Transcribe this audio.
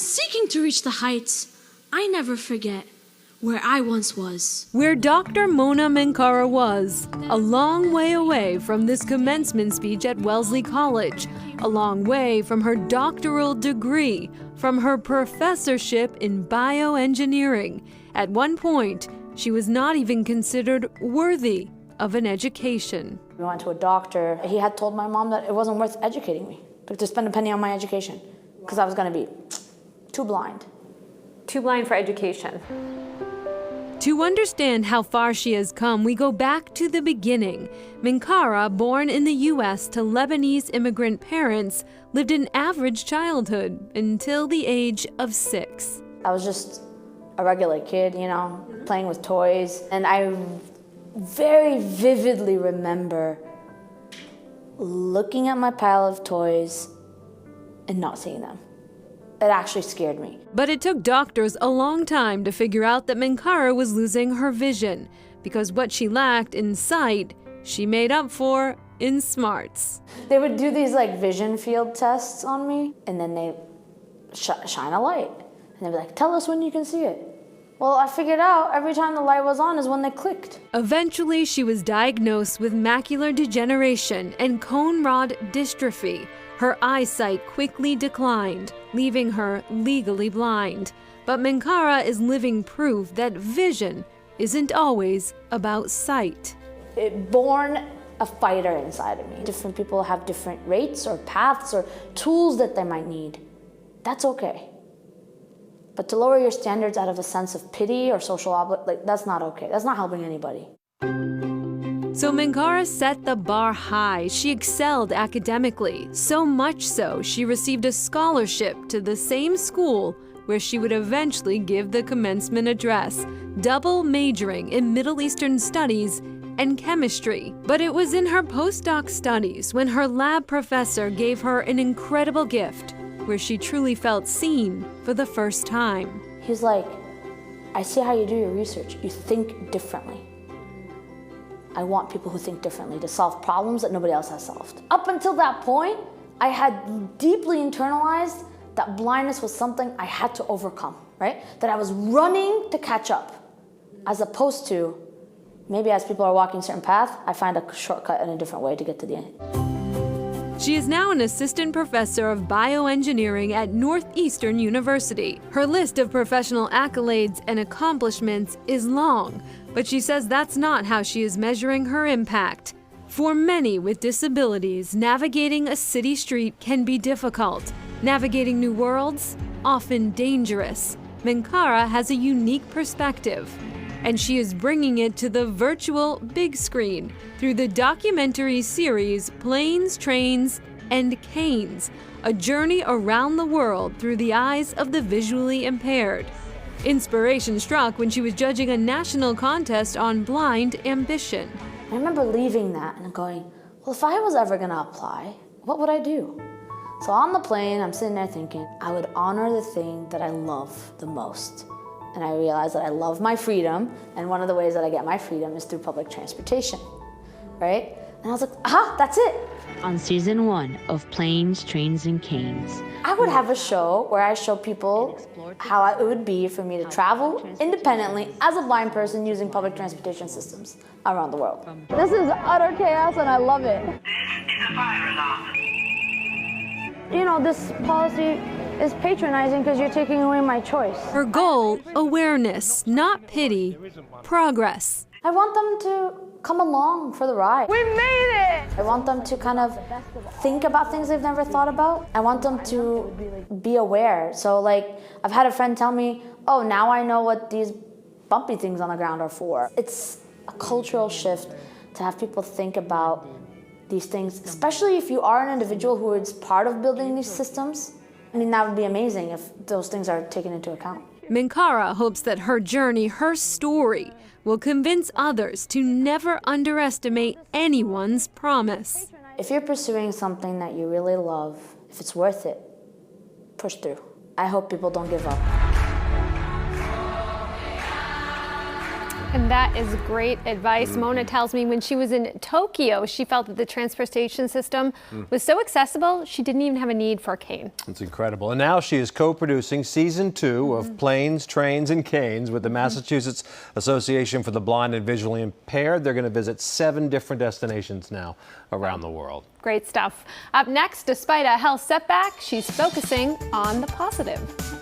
seeking to reach the heights, I never forget where I once was. Where Dr. Mona Menkara was, a long way away from this commencement speech at Wellesley College, a long way from her doctoral degree, from her professorship in bioengineering. At one point, she was not even considered worthy of an education. We went to a doctor. He had told my mom that it wasn't worth educating me, to spend a penny on my education, because I was going to be too blind. Too blind for education. To understand how far she has come, we go back to the beginning. Menkara, born in the U.S. to Lebanese immigrant parents, lived an average childhood until the age of 6. I was just a regular kid, you know, playing with toys. And I very vividly remember looking at my pile of toys and not seeing them. It actually scared me. But it took doctors a long time to figure out that Menkara was losing her vision, because what she lacked in sight, she made up for in smarts. They would do these like vision field tests on me, and then they shine a light. And they'd be like, tell us when you can see it. Well, I figured out every time the light was on is when they clicked. Eventually, she was diagnosed with macular degeneration and cone rod dystrophy. Her eyesight quickly declined, leaving her legally blind. But Menkara is living proof that vision isn't always about sight. It born a fighter inside of me. Different people have different rates or paths or tools that they might need. That's okay. But to lower your standards out of a sense of pity or social that's not okay. That's not helping anybody. So Menkara set the bar high. She excelled academically, so much so she received a scholarship to the same school where she would eventually give the commencement address, double majoring in Middle Eastern studies and chemistry. But it was in her postdoc studies when her lab professor gave her an incredible gift, where she truly felt seen for the first time. He's like, I see how you do your research. You think differently. I want people who think differently to solve problems that nobody else has solved. Up until that point, I had deeply internalized that blindness was something I had to overcome, right? That I was running to catch up, as opposed to maybe as people are walking a certain path, I find a shortcut and a different way to get to the end. She is now an assistant professor of bioengineering at Northeastern University. Her list of professional accolades and accomplishments is long, but she says that's not how she is measuring her impact. For many with disabilities, navigating a city street can be difficult. Navigating new worlds, often dangerous. Menkara has a unique perspective, and she is bringing it to the virtual big screen through the documentary series Planes, Trains, and Canes, a journey around the world through the eyes of the visually impaired. Inspiration struck when she was judging a national contest on blind ambition. I remember leaving that and going, well, if I was ever gonna apply, what would I do? So on the plane, I'm sitting there thinking, I would honor the thing that I love the most. And I realized that I love my freedom, and one of the ways that I get my freedom is through public transportation, right? And I was like, aha, that's it. On season 1 of Planes, Trains, and Canes, I would have a show where I show people how it would be for me to travel independently as a blind person using public transportation systems around the world. This is utter chaos and I love it. This is a fire alarm. You know, this policy is patronizing because you're taking away my choice. Her goal, awareness, not pity, progress. I want them to come along for the ride. We made it! I want them to kind of think about things they've never thought about. I want them to be aware. So like, I've had a friend tell me, oh, now I know what these bumpy things on the ground are for. It's a cultural shift to have people think about these things, especially if you are an individual who is part of building these systems. I mean, that would be amazing if those things are taken into account. Menkara hopes that her journey, her story, will convince others to never underestimate anyone's promise. If you're pursuing something that you really love, if it's worth it, push through. I hope people don't give up. And that is great advice. Mona tells me when she was in Tokyo, she felt that the transportation system was so accessible, she didn't even have a need for a cane. It's incredible. And now she is co-producing season 2 of Planes, Trains, and Canes with the Massachusetts Association for the Blind and Visually Impaired. They're going to visit 7 different destinations now around the world. Great stuff. Up next, despite a health setback, she's focusing on the positive.